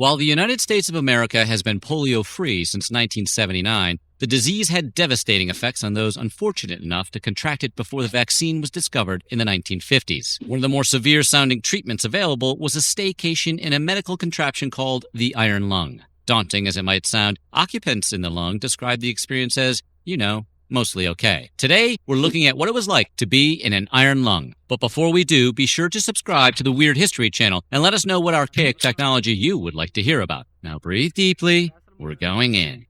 While the United States of America has been polio-free since 1979, the disease had devastating effects on those unfortunate enough to contract it before the vaccine was discovered in the 1950s. One of the more severe-sounding treatments available was a staycation in a medical contraption called the iron lung. Daunting as it might sound, occupants in the lung described the experience as, mostly okay. Today, we're looking at what it was like to be in an iron lung. But before we do, be sure to subscribe to the Weird History channel and let us know what archaic technology you would like to hear about. Now breathe deeply. We're going in.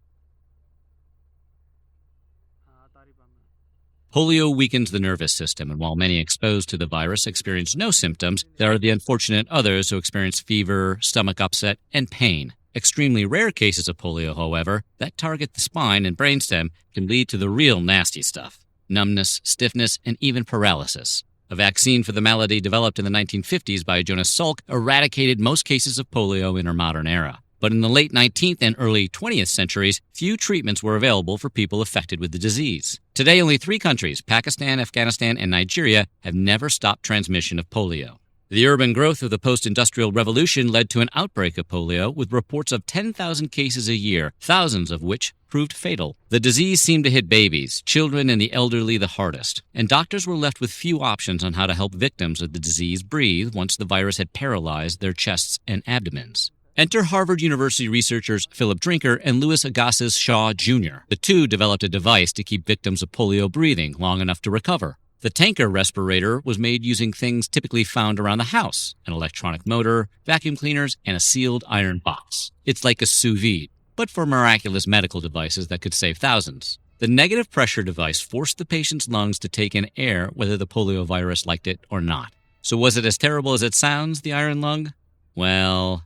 Polio weakens the nervous system, and while many exposed to the virus experience no symptoms, there are the unfortunate others who experience fever, stomach upset, and pain. Extremely rare cases of polio, however, that target the spine and brainstem can lead to the real nasty stuff: numbness, stiffness, and even paralysis. A vaccine for the malady developed in the 1950s by Jonas Salk eradicated most cases of polio in our modern era. But in the late 19th and early 20th centuries, few treatments were available for people affected with the disease. Today, only 3 countries, Pakistan, Afghanistan, and Nigeria, have never stopped transmission of polio. The urban growth of the post-industrial revolution led to an outbreak of polio, with reports of 10,000 cases a year, thousands of which proved fatal. The disease seemed to hit babies, children, and the elderly the hardest, and doctors were left with few options on how to help victims of the disease breathe once the virus had paralyzed their chests and abdomens. Enter Harvard University researchers Philip Drinker and Louis Agassiz Shaw Jr. The two developed a device to keep victims of polio breathing long enough to recover. The tanker respirator was made using things typically found around the house: an electronic motor, vacuum cleaners, and a sealed iron box. It's like a sous vide, but for miraculous medical devices that could save thousands. The negative pressure device forced the patient's lungs to take in air whether the polio virus liked it or not. So was it as terrible as it sounds, the iron lung? Well,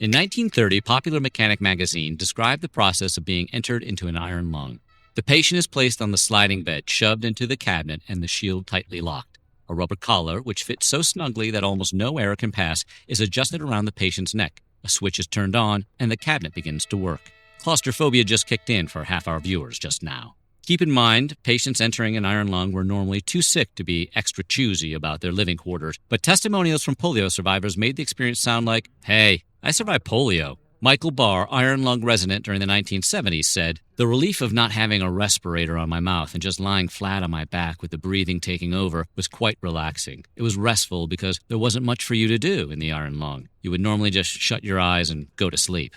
in 1930, Popular Mechanic magazine described the process of being entered into an iron lung. The patient is placed on the sliding bed, shoved into the cabinet, and the shield tightly locked. A rubber collar, which fits so snugly that almost no air can pass, is adjusted around the patient's neck. A switch is turned on, and the cabinet begins to work. Claustrophobia just kicked in for half our viewers just now. Keep in mind, patients entering an iron lung were normally too sick to be extra choosy about their living quarters, but testimonials from polio survivors made the experience sound like, "Hey, I survived polio." Michael Barr, iron lung resident during the 1970s, said, "The relief of not having a respirator on my mouth and just lying flat on my back with the breathing taking over was quite relaxing. It was restful because there wasn't much for you to do in the iron lung. You would normally just shut your eyes and go to sleep."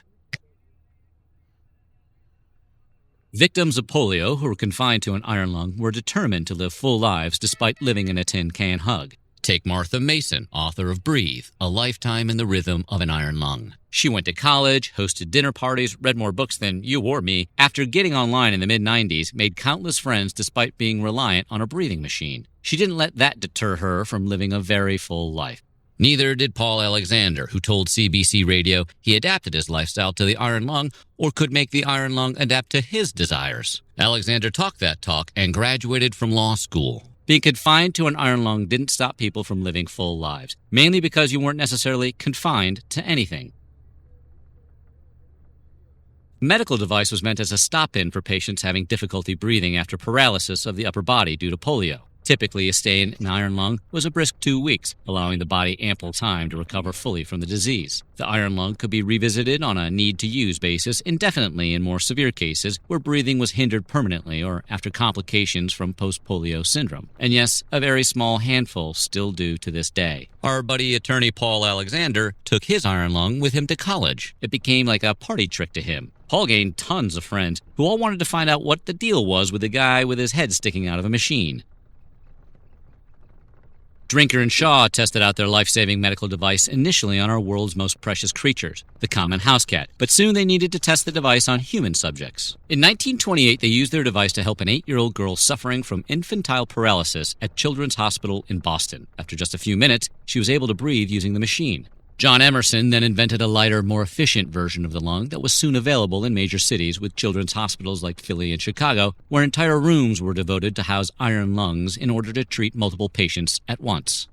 Victims of polio who were confined to an iron lung were determined to live full lives despite living in a tin can hug. Take Martha Mason, author of Breathe, A Lifetime in the Rhythm of an Iron Lung. She went to college, hosted dinner parties, read more books than you or me. After getting online in the mid-90s, made countless friends despite being reliant on a breathing machine. She didn't let that deter her from living a very full life. Neither did Paul Alexander, who told CBC Radio he adapted his lifestyle to the iron lung or could make the iron lung adapt to his desires. Alexander talked that talk and graduated from law school. Being confined to an iron lung didn't stop people from living full lives, mainly because you weren't necessarily confined to anything. The medical device was meant as a stop-in for patients having difficulty breathing after paralysis of the upper body due to polio. Typically, a stay in an iron lung was a brisk 2 weeks, allowing the body ample time to recover fully from the disease. The iron lung could be revisited on a need-to-use basis indefinitely in more severe cases where breathing was hindered permanently or after complications from post-polio syndrome. And yes, a very small handful still do to this day. Our buddy attorney Paul Alexander took his iron lung with him to college. It became like a party trick to him. Paul gained tons of friends who all wanted to find out what the deal was with the guy with his head sticking out of a machine. Drinker and Shaw tested out their life-saving medical device initially on our world's most precious creatures, the common house cat, but soon they needed to test the device on human subjects. In 1928, they used their device to help an 8-year-old girl suffering from infantile paralysis at Children's Hospital in Boston. After just a few minutes, she was able to breathe using the machine. John Emerson then invented a lighter, more efficient version of the lung that was soon available in major cities with children's hospitals like Philly and Chicago, where entire rooms were devoted to house iron lungs in order to treat multiple patients at once.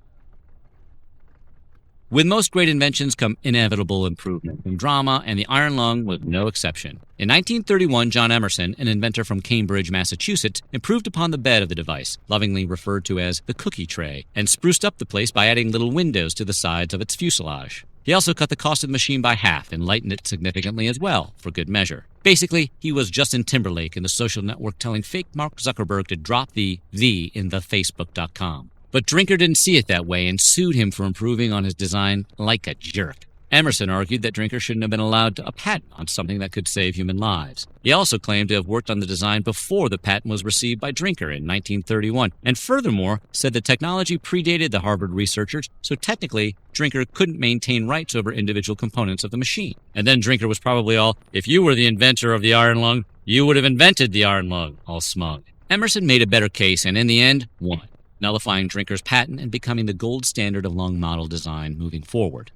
With most great inventions come inevitable improvement and drama, and the iron lung was no exception. In 1931, John Emerson, an inventor from Cambridge, Massachusetts, improved upon the bed of the device, lovingly referred to as the cookie tray, and spruced up the place by adding little windows to the sides of its fuselage. He also cut the cost of the machine by half and lightened it significantly as well, for good measure. Basically, he was Justin Timberlake in the social network telling fake Mark Zuckerberg to drop the "the" in the Facebook.com. But Drinker didn't see it that way and sued him for improving on his design like a jerk. Emerson argued that Drinker shouldn't have been allowed a patent on something that could save human lives. He also claimed to have worked on the design before the patent was received by Drinker in 1931, and furthermore said the technology predated the Harvard researchers, so technically Drinker couldn't maintain rights over individual components of the machine. And then Drinker was probably all, "If you were the inventor of the iron lung, you would have invented the iron lung," all smug. Emerson made a better case and in the end won, nullifying Drinker's patent and becoming the gold standard of lung model design moving forward.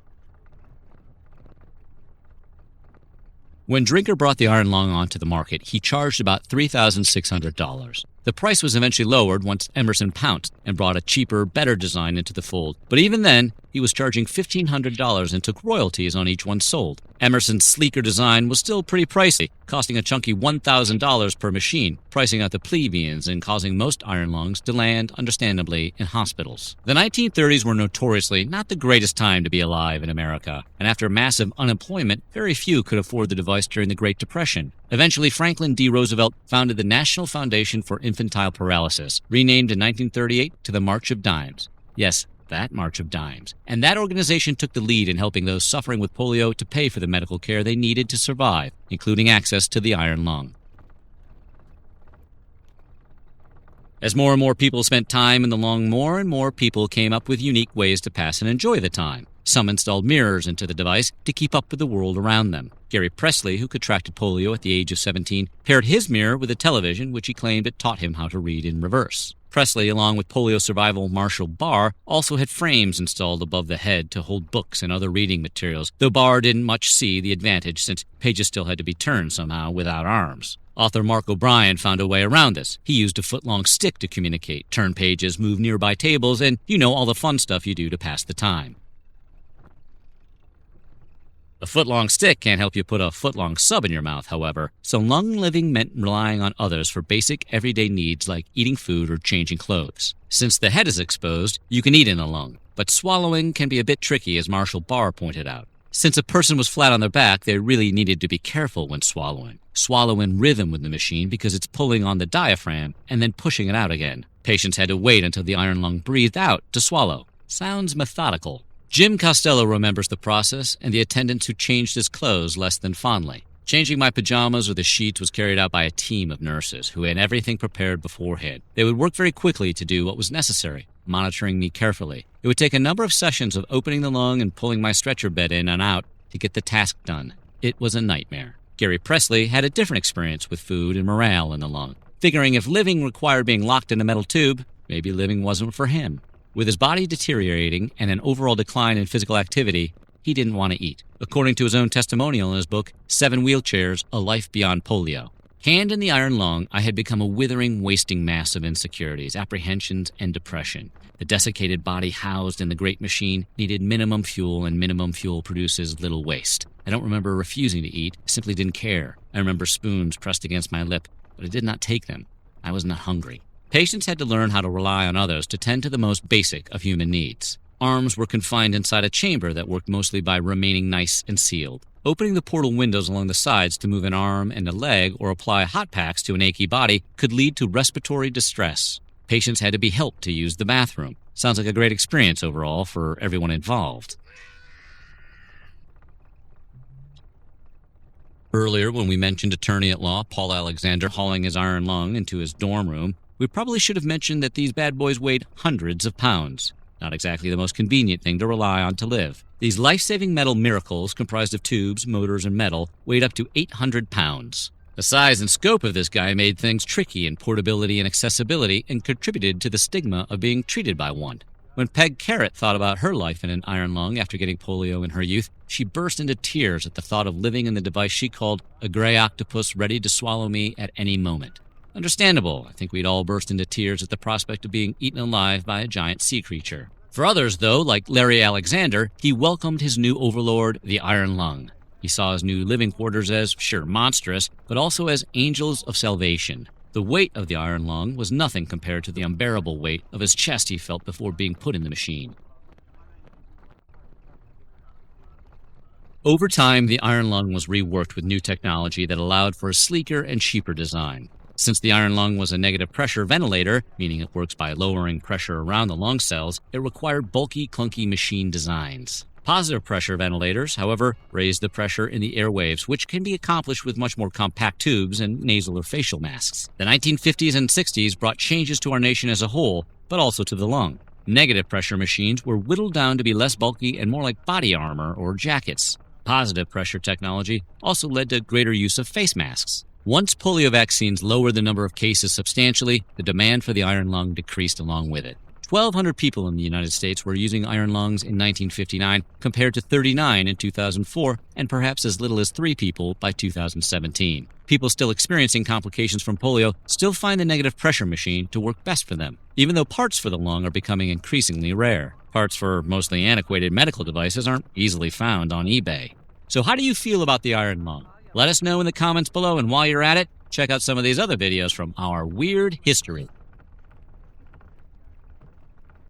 When Drinker brought the iron lung onto the market, he charged about $3,600. The price was eventually lowered once Emerson pounced and brought a cheaper, better design into the fold. But even then, he was charging $1,500 and took royalties on each one sold. Emerson's sleeker design was still pretty pricey, costing a chunky $1,000 per machine, pricing out the plebeians and causing most iron lungs to land, understandably, in hospitals. The 1930s were notoriously not the greatest time to be alive in America, and after massive unemployment, very few could afford the device during the Great Depression. Eventually, Franklin D. Roosevelt founded the National Foundation for Infantile Paralysis, renamed in 1938 to the March of Dimes. Yes, that March of Dimes. And that organization took the lead in helping those suffering with polio to pay for the medical care they needed to survive, including access to the iron lung. As more and more people spent time in the lung, more and more people came up with unique ways to pass and enjoy the time. Some installed mirrors into the device to keep up with the world around them. Gary Presley, who contracted polio at the age of 17, paired his mirror with a television, which he claimed it taught him how to read in reverse. Presley, along with polio survivor Marshall Barr, also had frames installed above the head to hold books and other reading materials, though Barr didn't much see the advantage since pages still had to be turned somehow without arms. Author Mark O'Brien found a way around this. He used a foot-long stick to communicate, turn pages, move nearby tables, and all the fun stuff you do to pass the time. A foot-long stick can't help you put a foot-long sub in your mouth, however, so lung living meant relying on others for basic everyday needs like eating food or changing clothes. Since the head is exposed, you can eat in a lung, but swallowing can be a bit tricky, as Marshall Barr pointed out. Since a person was flat on their back, they really needed to be careful when swallowing. Swallow in rhythm with the machine because it's pulling on the diaphragm and then pushing it out again. Patients had to wait until the iron lung breathed out to swallow. Sounds methodical. Jim Costello remembers the process and the attendants who changed his clothes less than fondly. Changing my pajamas or the sheets was carried out by a team of nurses who had everything prepared beforehand. They would work very quickly to do what was necessary, monitoring me carefully. It would take a number of sessions of opening the lung and pulling my stretcher bed in and out to get the task done. It was a nightmare. Gary Presley had a different experience with food and morale in the lung. Figuring if living required being locked in a metal tube, maybe living wasn't for him. With his body deteriorating and an overall decline in physical activity, he didn't want to eat. According to his own testimonial in his book, 7 Wheelchairs, A Life Beyond Polio. Hand in the iron lung, I had become a withering, wasting mass of insecurities, apprehensions, and depression. The desiccated body housed in the great machine needed minimum fuel, and minimum fuel produces little waste. I don't remember refusing to eat, I simply didn't care. I remember spoons pressed against my lip, but I did not take them. I was not hungry. Patients had to learn how to rely on others to tend to the most basic of human needs. Arms were confined inside a chamber that worked mostly by remaining nice and sealed. Opening the portal windows along the sides to move an arm and a leg or apply hot packs to an achy body could lead to respiratory distress. Patients had to be helped to use the bathroom. Sounds like a great experience overall for everyone involved. Earlier, when we mentioned attorney-at-law Paul Alexander hauling his iron lung into his dorm room, we probably should have mentioned that these bad boys weighed hundreds of pounds. Not exactly the most convenient thing to rely on to live. These life-saving metal miracles, comprised of tubes, motors, and metal, weighed up to 800 pounds. The size and scope of this guy made things tricky in portability and accessibility and contributed to the stigma of being treated by one. When Peg Carrot thought about her life in an iron lung after getting polio in her youth, she burst into tears at the thought of living in the device she called a gray octopus ready to swallow me at any moment. Understandable. I think we'd all burst into tears at the prospect of being eaten alive by a giant sea creature. For others, though, like Larry Alexander, he welcomed his new overlord, the iron lung. He saw his new living quarters as, sure, monstrous, but also as angels of salvation. The weight of the iron lung was nothing compared to the unbearable weight of his chest he felt before being put in the machine. Over time, the iron lung was reworked with new technology that allowed for a sleeker and cheaper design. Since the iron lung was a negative pressure ventilator, meaning it works by lowering pressure around the lung cells, it required bulky, clunky machine designs. Positive pressure ventilators, however, raised the pressure in the airwaves, which can be accomplished with much more compact tubes and nasal or facial masks. The 1950s and 60s brought changes to our nation as a whole, but also to the lung. Negative pressure machines were whittled down to be less bulky and more like body armor or jackets. Positive pressure technology also led to greater use of face masks. Once polio vaccines lowered the number of cases substantially, the demand for the iron lung decreased along with it. 1,200 people in the United States were using iron lungs in 1959 compared to 39 in 2004 and perhaps as little as 3 people by 2017. People still experiencing complications from polio still find the negative pressure machine to work best for them, even though parts for the lung are becoming increasingly rare. Parts for mostly antiquated medical devices aren't easily found on eBay. So how do you feel about the iron lung? Let us know in the comments below, and while you're at it, check out some of these other videos from our weird history.